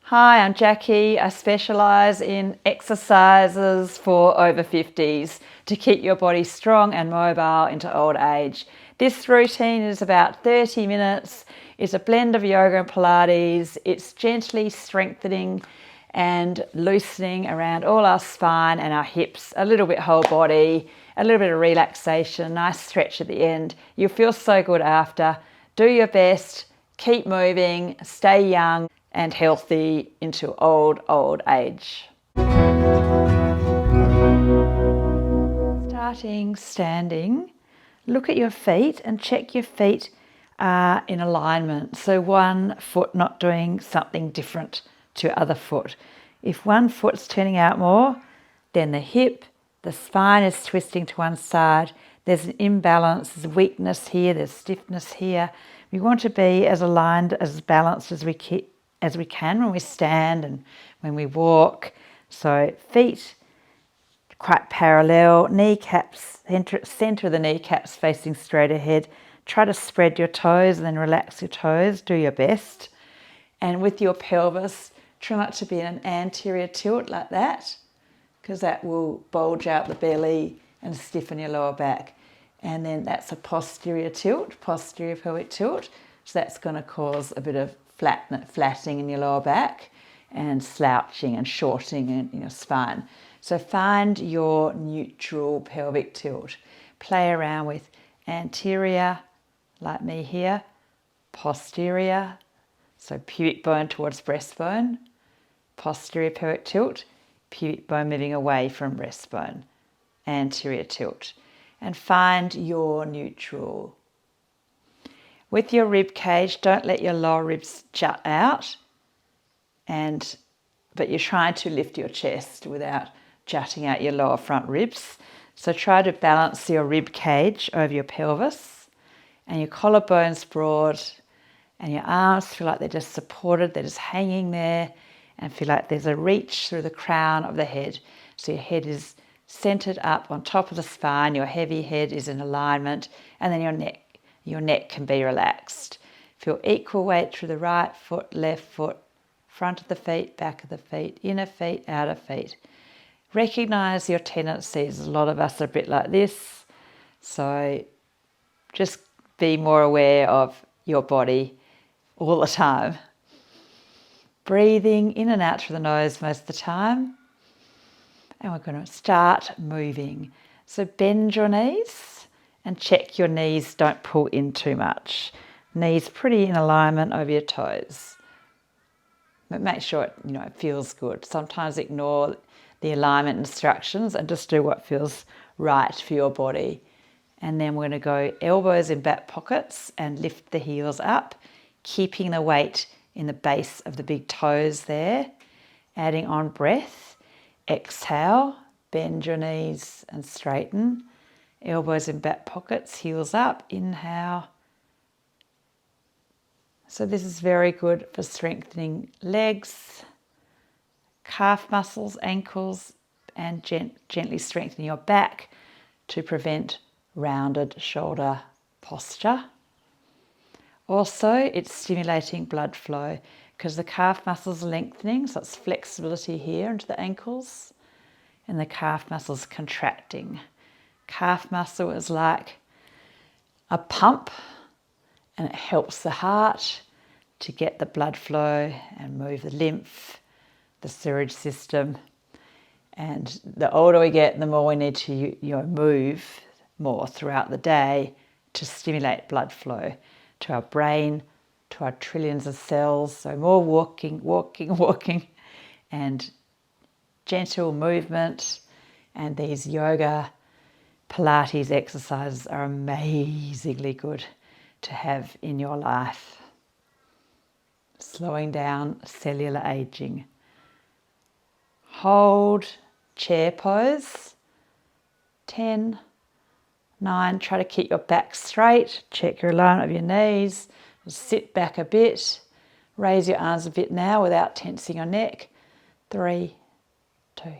Hi, I'm Jackie. I specialise in exercises for over 50s to keep your body strong and mobile into old age. This routine is about 30 minutes. It's a blend of yoga and Pilates. It's gently strengthening and loosening around all our spine and our hips, a little bit whole body, a little bit of relaxation, nice stretch at the end. You'll feel so good after. Do your best, keep moving, stay young and healthy into old age. Starting standing, look at your feet and check your feet are in alignment. So one foot not doing something different to other foot. If one foot's turning out more, then the hip, the spine is twisting to one side. There's an imbalance, there's weakness here, there's stiffness here. We want to be as aligned, as balanced as we can when we stand and when we walk. So feet quite parallel, kneecaps, center of the kneecaps facing straight ahead. Try to spread your toes and then relax your toes, do your best. And with your pelvis, try not to be in an anterior tilt like that, because that will bulge out the belly and stiffen your lower back. And then that's a posterior tilt, posterior pelvic tilt. So that's going to cause a bit of flattening in your lower back and slouching and shortening in your spine. So find your neutral pelvic tilt. Play around with anterior, like me here, posterior, so pubic bone towards breastbone, posterior pelvic tilt, pubic bone moving away from breastbone, anterior tilt. And find your neutral. With your rib cage, don't let your lower ribs jut out, but you're trying to lift your chest without jutting out your lower front ribs. So try to balance your rib cage over your pelvis, and your collarbone's broad, and your arms feel like they're just supported, they're just hanging there, and feel like there's a reach through the crown of the head. So your head is centered up on top of the spine, your heavy head is in alignment, and then your neck can be relaxed. Feel equal weight through the right foot, left foot, front of the feet, back of the feet, inner feet, outer feet. Recognize your tendencies. A lot of us are a bit like this, so just be more aware of your body all the time. Breathing in and out through the nose most of the time. And we're going to start moving. So bend your knees and check your knees don't pull in too much. Knees pretty in alignment over your toes. But make sure it feels good. Sometimes ignore the alignment instructions and just do what feels right for your body. And then we're going to go elbows in back pockets and lift the heels up, keeping the weight in the base of the big toes there. Adding on breath. Exhale, bend your knees and straighten. Elbows in back pockets, heels up, inhale. So this is very good for strengthening legs, calf muscles, ankles, and gently strengthening your back to prevent rounded shoulder posture. Also, it's stimulating blood flow because the calf muscles are lengthening, so it's flexibility here into the ankles, and the calf muscles contracting. Calf muscle is like a pump, and it helps the heart to get the blood flow and move the lymph, the sewage system. And the older we get, the more we need to move more throughout the day to stimulate blood flow to our brain, to our trillions of cells. So more walking, and gentle movement. And these yoga, Pilates exercises are amazingly good to have in your life. Slowing down cellular aging. Hold chair pose. 10, 9, try to keep your back straight. Check your alignment of your knees. Sit back a bit. Raise your arms a bit now without tensing your neck. 3, 2,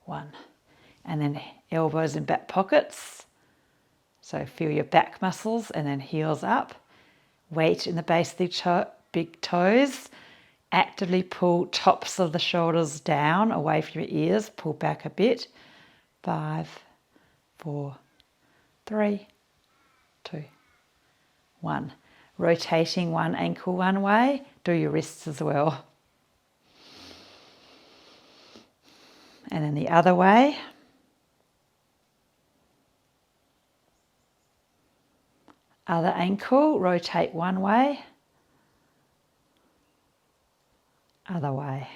1. And then elbows in back pockets. So feel your back muscles and then heels up. Weight in the base of the big toes Actively pull tops of the shoulders down away from your ears. Pull back a bit. 5, 4, 3, 2, 1. Rotating one ankle one way. Do your wrists as well. And then the other way. Other ankle, rotate one way. Other way.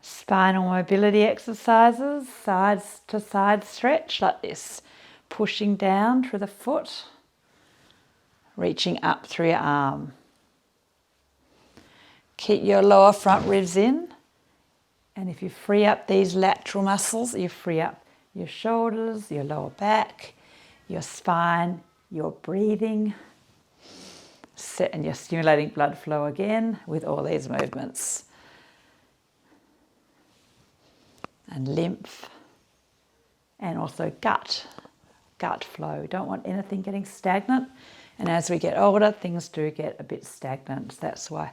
Spinal mobility exercises, sides to side stretch like this. Pushing down through the foot, reaching up through your arm. Keep your lower front ribs in, and if you free up these lateral muscles, you free up your shoulders, your lower back, your spine, your breathing, and you're stimulating blood flow again with all these movements. And lymph, and also gut flow. We don't want anything getting stagnant, and as we get older, things do get a bit stagnant. That's why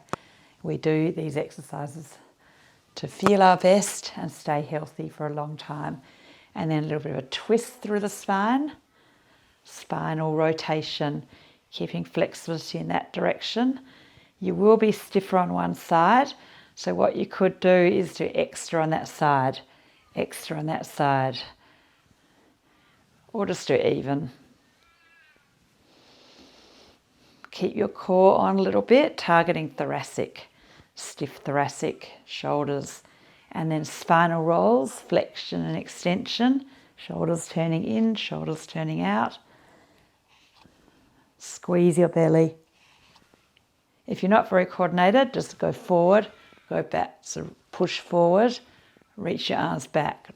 we do these exercises, to feel our best and stay healthy for a long time. And then a little bit of a twist through the spine, spinal rotation, keeping flexibility in that direction. You will be stiffer on one side, so what you could do is do extra on that side, extra on that side, or just do even. Keep your core on a little bit, targeting thoracic, stiff thoracic, shoulders, and then spinal rolls, flexion and extension, shoulders turning in, shoulders turning out. Squeeze your belly. If you're not very coordinated, just go forward, go back, so push forward, reach your arms back.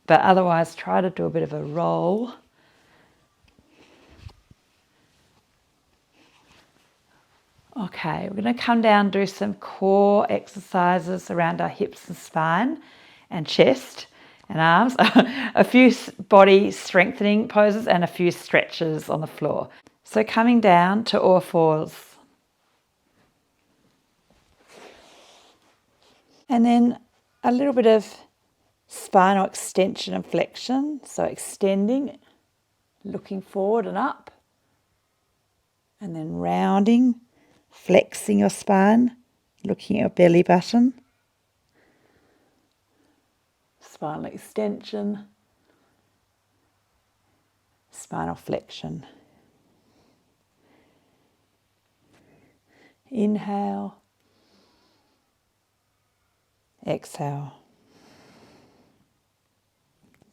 But otherwise, try to do a bit of a roll. Okay, we're going to come down and do some core exercises around our hips and spine and chest and arms. A few body strengthening poses and a few stretches on the floor. So coming down to all fours. And then a little bit of spinal extension and flexion. So extending, looking forward and up. And then rounding, flexing your spine, looking at your belly button. Spinal extension, spinal flexion. Inhale, exhale.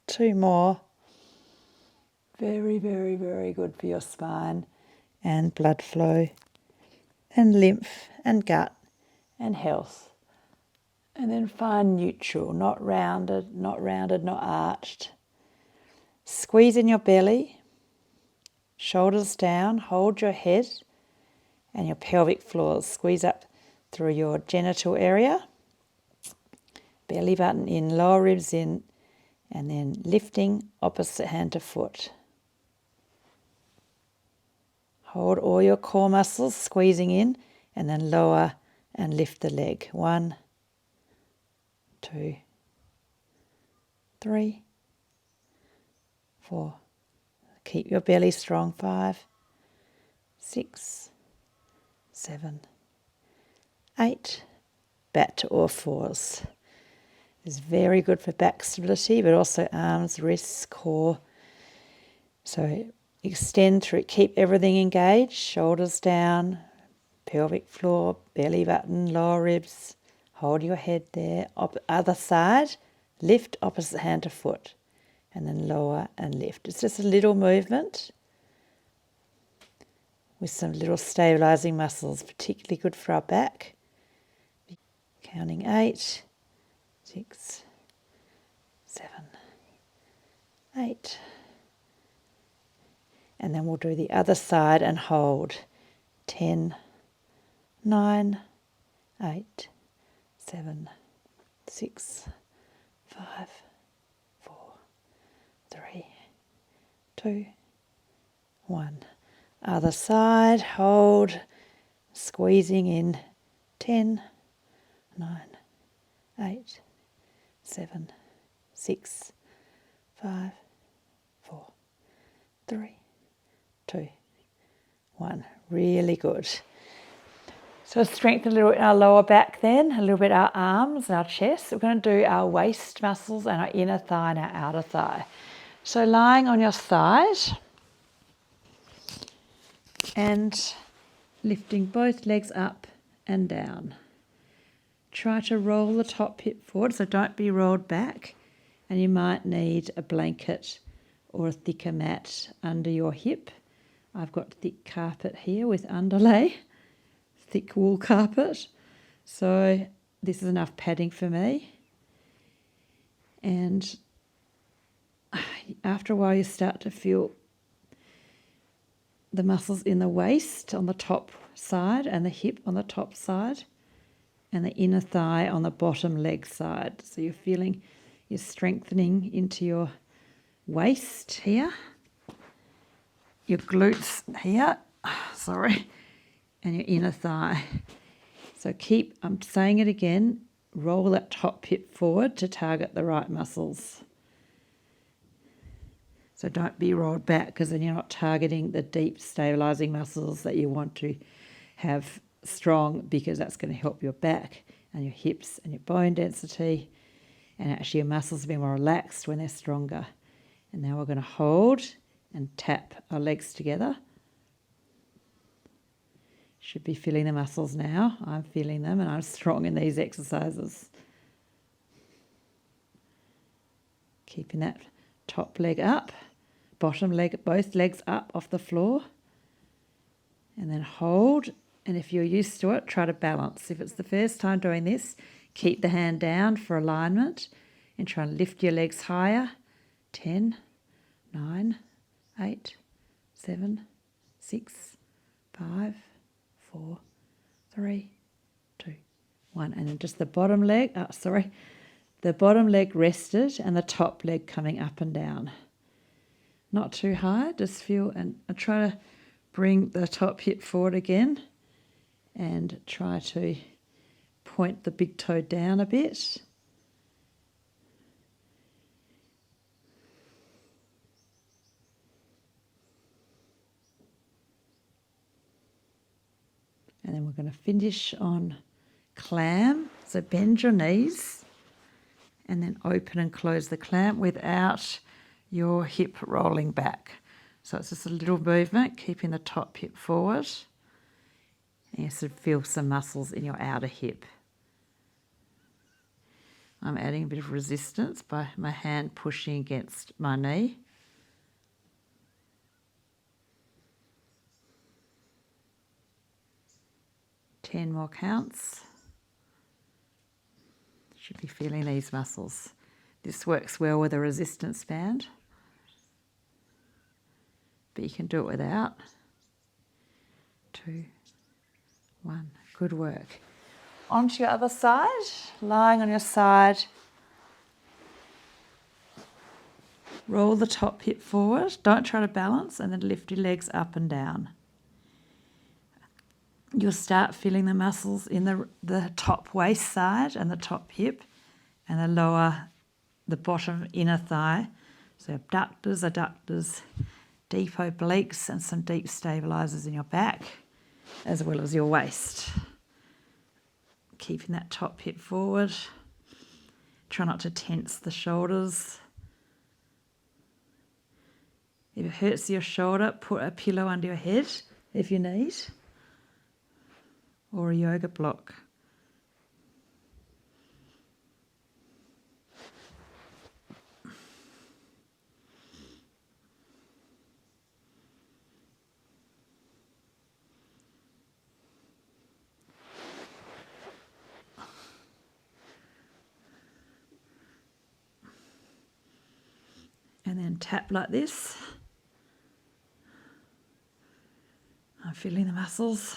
2 more. Very, very, very good for your spine and blood flow and lymph and gut and health. And then find neutral, not rounded, not arched. Squeeze in your belly, shoulders down, hold your head and your pelvic floors. Squeeze up through your genital area, belly button in, lower ribs in, and then lifting opposite hand to foot. Hold all your core muscles, squeezing in, and then lower and lift the leg. 1, 2, 3, 4. Keep your belly strong. 5, 6, 7, 8. Back to all fours. It's very good for back stability, but also arms, wrists, core. So extend through it. Keep everything engaged. Shoulders down, pelvic floor, belly button, lower ribs. Hold your head there. Other side, lift opposite hand to foot. And then lower and lift. It's just a little movement with some little stabilizing muscles, particularly good for our back. Counting 8, 6, 7, 8. And then we'll do the other side and hold. 10, 9, 8, 7, 6, 5, 4, 3, 2, 1. Other side, hold, squeezing in 10, 9, 8, 7, 6, 5, 4, 3, 2, 1. Really good. So strengthen a little bit our lower back then, a little bit our arms and our chest. We're going to do our waist muscles and our inner thigh and our outer thigh. So lying on your side and lifting both legs up and down. Try to roll the top hip forward, so don't be rolled back, and you might need a blanket or a thicker mat under your hip. I've got thick carpet here with underlay, thick wool carpet, so this is enough padding for me. And after a while you start to feel the muscles in the waist on the top side and the hip on the top side and the inner thigh on the bottom leg side. So you're strengthening into your waist here, your glutes here, and your inner thigh. So I'm saying it again, roll that top hip forward to target the right muscles. So don't be rolled back, because then you're not targeting the deep stabilising muscles that you want to have strong, because that's going to help your back and your hips and your bone density, and actually your muscles will be more relaxed when they're stronger. And now we're going to hold and tap our legs together. Should be feeling the muscles now. I'm feeling them and I'm strong in these exercises. Keeping that top leg up, bottom leg, both legs up off the floor, and then hold. And if you're used to it, try to balance. If it's the first time doing this, keep the hand down for alignment and try and lift your legs higher. 10, 9, 8, 7, 6, 5, 4, 3, 2, 1. And then just the bottom leg, the bottom leg rested and the top leg coming up and down. Not too high, just feel, and try to bring the top hip forward again and try to point the big toe down a bit. And then we're going to finish on clam. So bend your knees and then open and close the clamp without your hip rolling back. So it's just a little movement, keeping the top hip forward. And you sort of feel some muscles in your outer hip. I'm adding a bit of resistance by my hand pushing against my knee. Ten more counts. Should be feeling these muscles. This works well with a resistance band, but you can do it without. 2, 1. Good work. Onto your other side, lying on your side. Roll the top hip forward. Don't try to balance, and then lift your legs up and down. You'll start feeling the muscles in the top waist side and the top hip and the bottom inner thigh. So adductors, deep obliques, and some deep stabilisers in your back, as well as your waist. Keeping that top hip forward. Try not to tense the shoulders. If it hurts your shoulder, put a pillow under your head if you need, or a yoga block. And then tap like this. I'm feeling the muscles.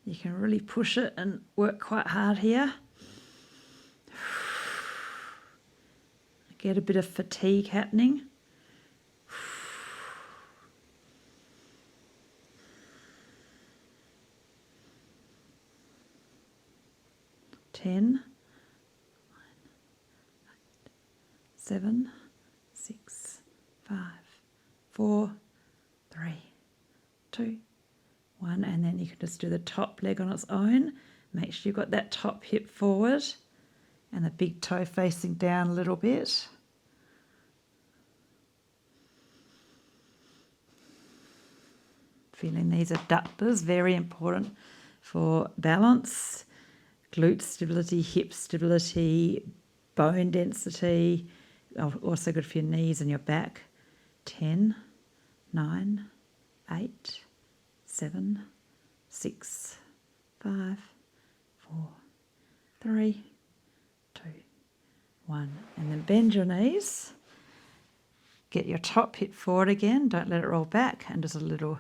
You can really push it and work quite hard here. Get a bit of fatigue happening. 10, 7, 6, 5, 4, 3, 2, 1. And then you can just do the top leg on its own. Make sure you've got that top hip forward and the big toe facing down a little bit. Feeling these adductors, very important for balance, glute stability, hip stability, bone density, also good for your knees and your back. 10, 9, 8, 7, 6, 5, 4, 3, 2, 1. And then bend your knees. Get your top hip forward again. Don't let it roll back. And just a little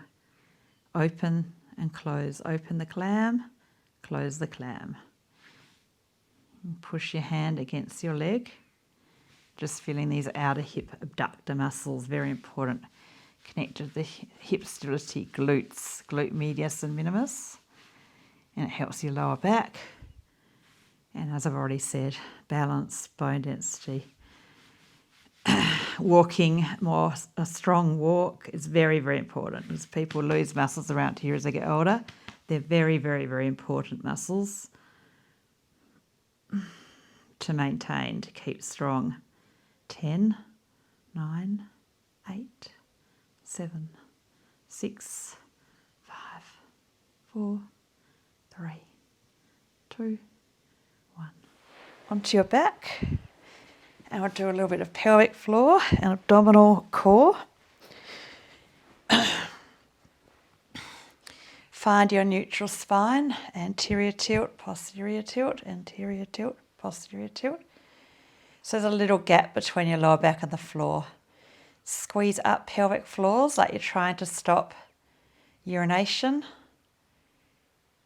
open and close. Open the clam, close the clam. And push your hand against your leg. Just feeling these outer hip abductor muscles, very important. Connect to the hip stability, glutes, glute medius and minimus. And it helps your lower back. And as I've already said, balance, bone density. Walking, a strong walk is very, very important. As people lose muscles around here as they get older, they're very, very, very important muscles to maintain, to keep strong. 10, 9, 8, 7, 6, 5, 4, 3, 2, 1. Onto your back. And we'll do a little bit of pelvic floor and abdominal core. Find your neutral spine, anterior tilt, posterior tilt, anterior tilt, posterior tilt. So there's a little gap between your lower back and the floor. Squeeze up pelvic floors like you're trying to stop urination.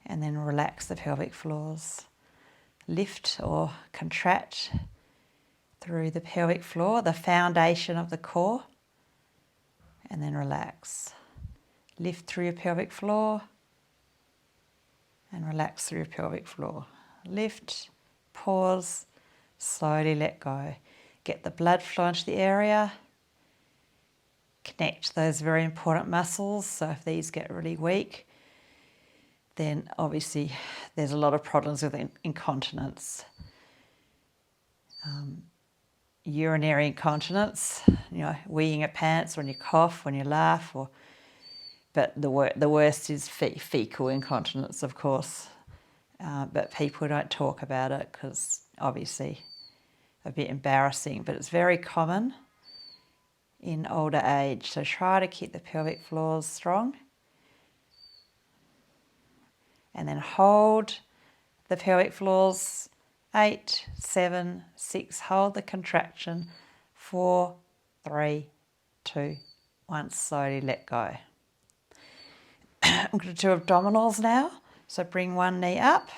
And then relax the pelvic floors. Lift or contract through the pelvic floor, the foundation of the core, and then relax. Lift through your pelvic floor and relax through your pelvic floor. Lift, pause, slowly let go. Get the blood flow into the area. Connect those very important muscles. So if these get really weak, then obviously there's a lot of problems with incontinence. Urinary incontinence, weeing your pants when you cough, when you laugh, but the worst is fecal incontinence, of course. But people don't talk about it because obviously a bit embarrassing, but it's very common in older age. So try to keep the pelvic floors strong. And then hold the pelvic floors. 8, 7, 6, hold the contraction. 4, 3, 2, 1, slowly let go. I'm going to do abdominals now. So bring one knee up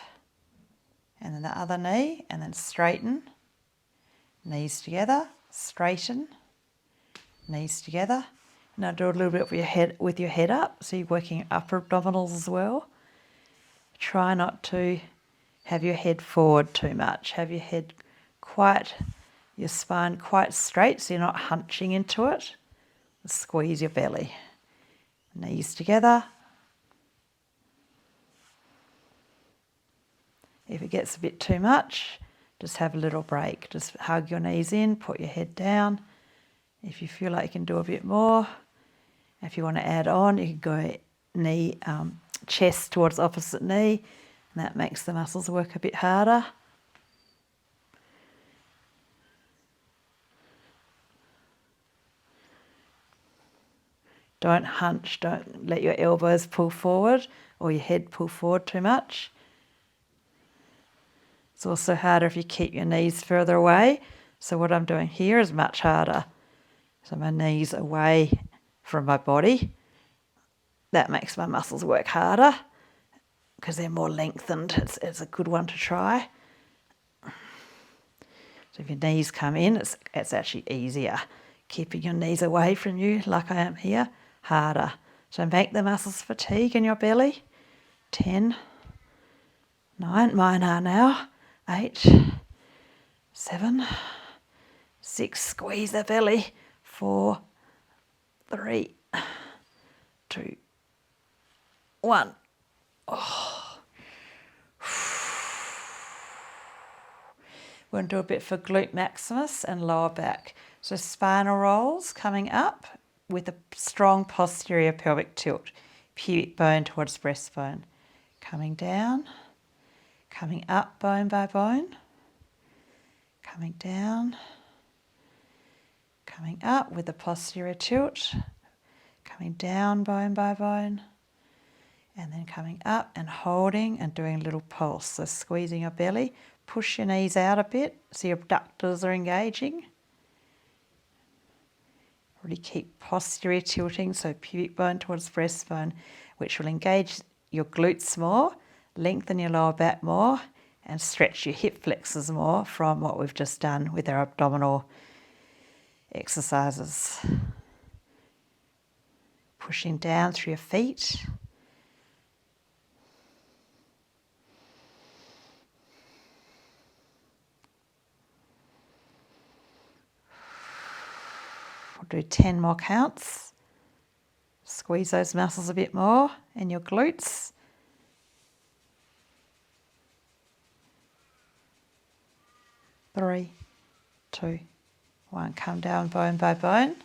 and then the other knee and then straighten. Knees together, straighten, knees together. Now do a little bit with your head up. So you're working upper abdominals as well. Try not to have your head forward too much. Have your head your spine quite straight so you're not hunching into it. Squeeze your belly. Knees together. If it gets a bit too much, just have a little break. Just hug your knees in, put your head down. If you feel like you can do a bit more, if you want to add on, you can go chest towards opposite knee. And that makes the muscles work a bit harder. Don't hunch, don't let your elbows pull forward or your head pull forward too much. It's also harder if you keep your knees further away. So what I'm doing here is much harder. So my knees away from my body. That makes my muscles work harder, because they're more lengthened. It's a good one to try. So if your knees come in, it's actually easier. Keeping your knees away from you, like I am here, harder. So make the muscles fatigue in your belly. 10, 9, mine are now. 8, 7, 6, squeeze the belly, 4, 3, 2, 1. Oh. We're going to do a bit for glute maximus and lower back. So spinal rolls coming up with a strong posterior pelvic tilt, pubic bone towards breastbone. Coming down, coming up bone by bone, coming down, coming up with a posterior tilt, coming down bone by bone, and then coming up and holding and doing a little pulse. So squeezing your belly, push your knees out a bit so your abductors are engaging. Really keep posterior tilting, so pubic bone towards breastbone, which will engage your glutes more, lengthen your lower back more, and stretch your hip flexors more from what we've just done with our abdominal exercises. Pushing down through your feet. We'll do 10 more counts. Squeeze those muscles a bit more in your glutes. Three, 2, 1. Come down bone by bone.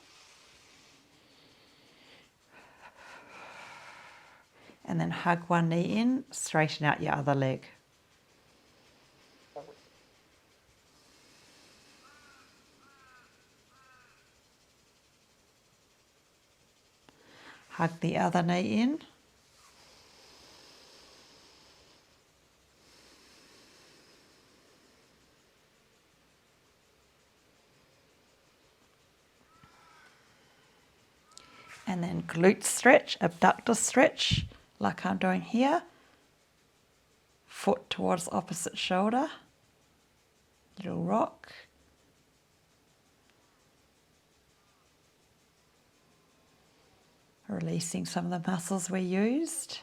And then hug one knee in, straighten out your other leg. Hug the other knee in. And then glute stretch, abductor stretch, like I'm doing here. Foot towards opposite shoulder. Little rock. Releasing some of the muscles we used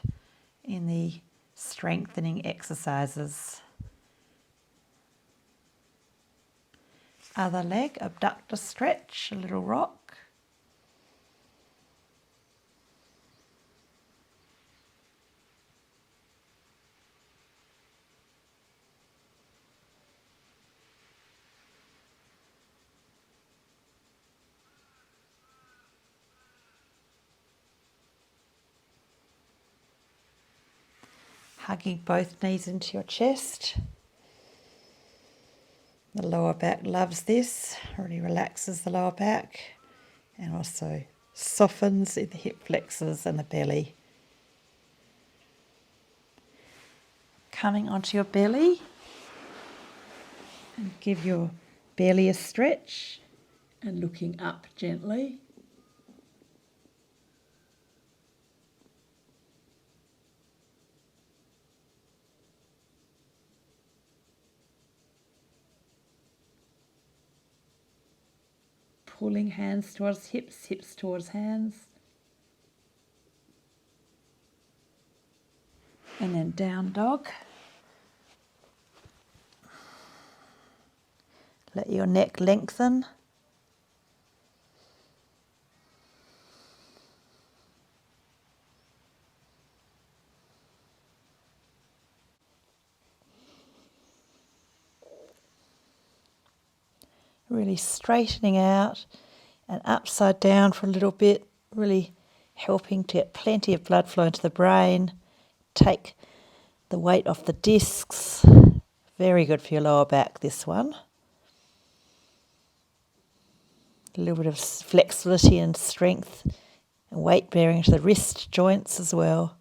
in the strengthening exercises. Other leg, abductor stretch, a little rock. Hugging both knees into your chest. The lower back loves this, really relaxes the lower back and also softens in the hip flexors and the belly. Coming onto your belly and give your belly a stretch and looking up gently. Pulling hands towards hips, hips towards hands. And then down dog. Let your neck lengthen. Really straightening out and upside down for a little bit, really helping to get plenty of blood flow into the brain, take the weight off the discs. Very good for your lower back, this one. A little bit of flexibility and strength and weight bearing to the wrist joints as well.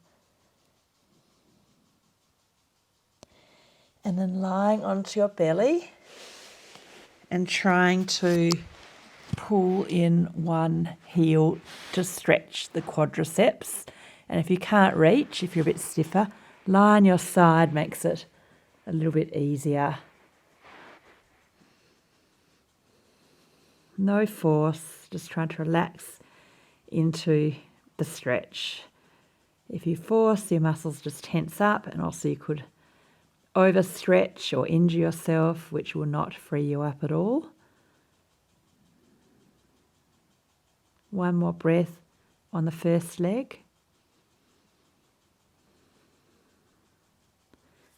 And then lying onto your belly and trying to pull in one heel to stretch the quadriceps. And if you can't reach, if you're a bit stiffer, lie on your side makes it a little bit easier. No force, just trying to relax into the stretch. If you force, your muscles just tense up, and also you could overstretch or injure yourself, which will not free you up at all. One more breath on the first leg.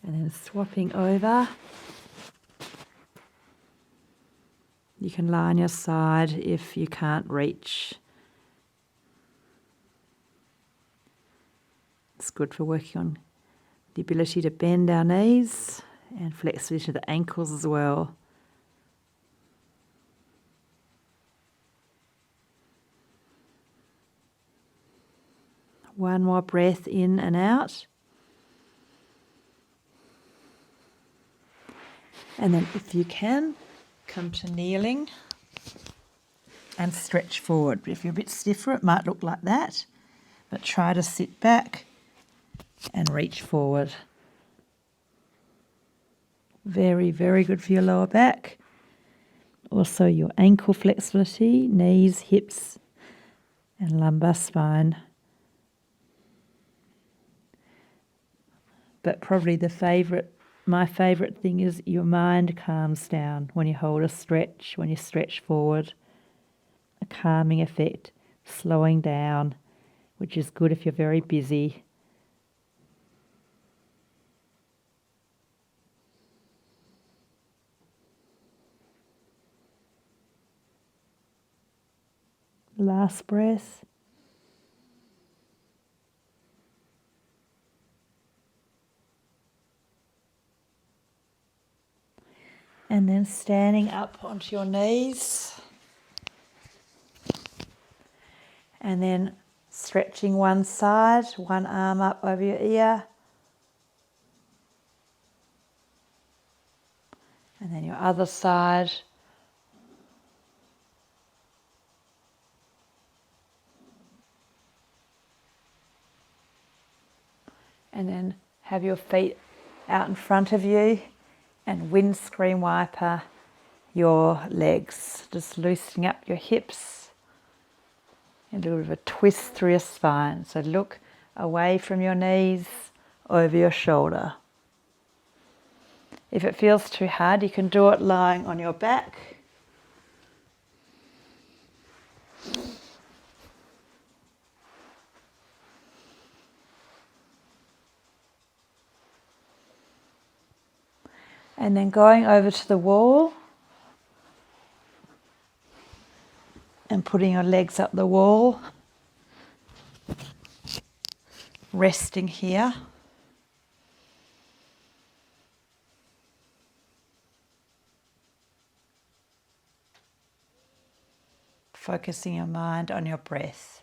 And then swapping over. You can lie on your side if you can't reach. It's good for working on the ability to bend our knees and flexibility to the ankles as well. One more breath in and out. And then if you can, come to kneeling and stretch forward. If you're a bit stiffer, it might look like that, but try to sit back and reach forward. Very, very good for your lower back. Also your ankle flexibility, knees, hips, and lumbar spine. But probably my favourite thing is your mind calms down when you hold a stretch, when you stretch forward. A calming effect, slowing down, which is good if you're very busy. Last breath. And then standing up onto your knees. And then stretching one side, one arm up over your ear. And then your other side. And then have your feet out in front of you and windscreen wiper your legs, just loosening up your hips and a little bit of a twist through your spine. So look away from your knees, over your shoulder. If it feels too hard, you can do it lying on your back. And then going over to the wall and putting your legs up the wall, resting here. Focusing your mind on your breath.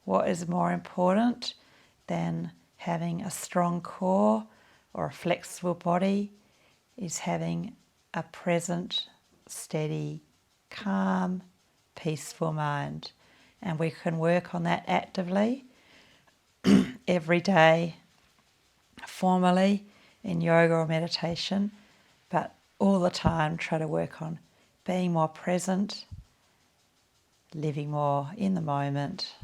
What is more important than having a strong core or a flexible body is having a present, steady, calm, peaceful mind. And we can work on that actively every day, formally in yoga or meditation, but all the time try to work on being more present, living more in the moment.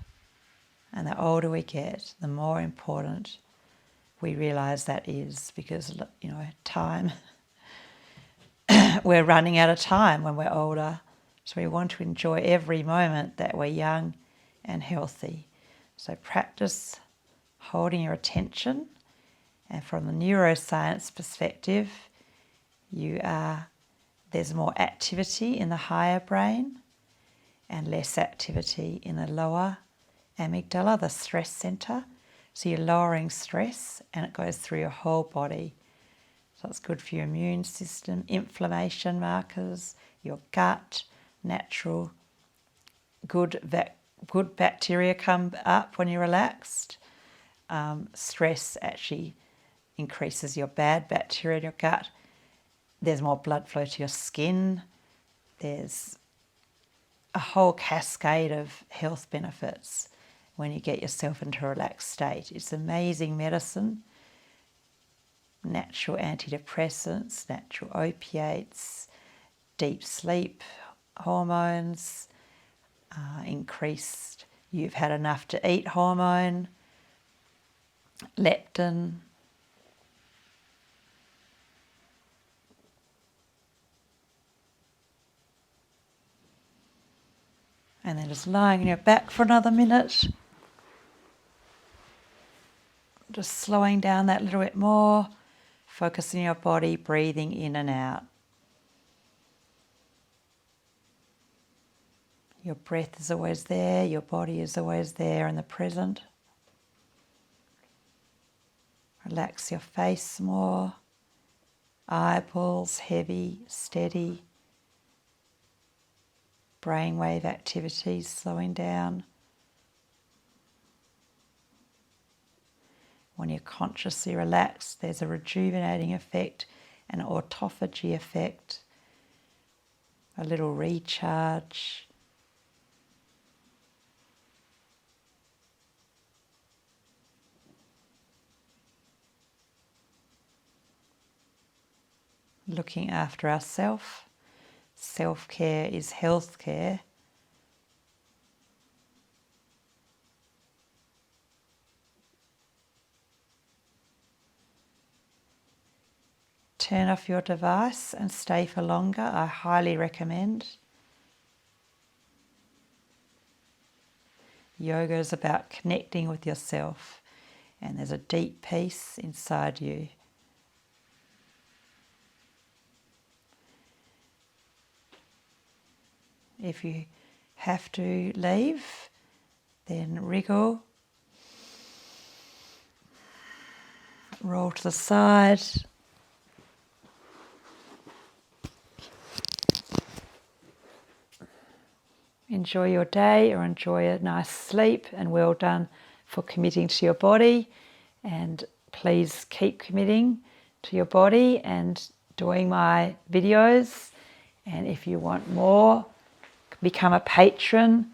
And the older we get, the more important we realise that is, because, time, we're running out of time when we're older. So we want to enjoy every moment that we're young and healthy. So practice holding your attention, and from the neuroscience perspective, there's more activity in the higher brain and less activity in the lower amygdala, the stress centre. So you're lowering stress and it goes through your whole body. So it's good for your immune system, inflammation markers, your gut, natural good bacteria come up when you're relaxed. Stress actually increases your bad bacteria in your gut. There's more blood flow to your skin. There's a whole cascade of health benefits when you get yourself into a relaxed state. It's amazing medicine. Natural antidepressants, natural opiates, deep sleep hormones, increased you've had enough to eat hormone, leptin, and then just lying on your back for another minute. Just slowing down that little bit more, focusing your body, breathing in and out. Your breath is always there, your body is always there in the present. Relax your face more, eyeballs heavy, steady. Brainwave activities slowing down. When you're consciously relaxed, there's a rejuvenating effect, an autophagy effect, a little recharge. Looking after ourselves. Self-care is health-care. Turn off your device and stay for longer. I highly recommend. Yoga is about connecting with yourself, and there's a deep peace inside you. If you have to leave, then wriggle, roll to the side. Enjoy your day or enjoy a nice sleep, and well done for committing to your body. And please keep committing to your body and doing my videos. And if you want more, become a patron.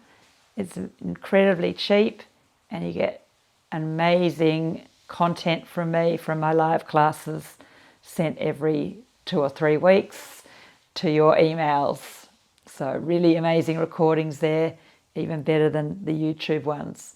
It's incredibly cheap and you get amazing content from me, from my live classes sent every 2 or 3 weeks to your emails. So really amazing recordings there, even better than the YouTube ones.